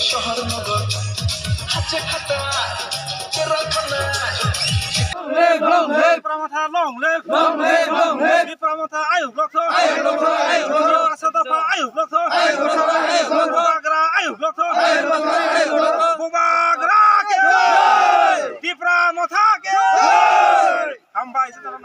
শহর নগর হাতে খাতা কেরল খানা Pramata long live Pramata ayo blokto Asadafa ayo blokto Bubagra ayo blokto Bubagra ke Di Pramata ke Hambai sekarang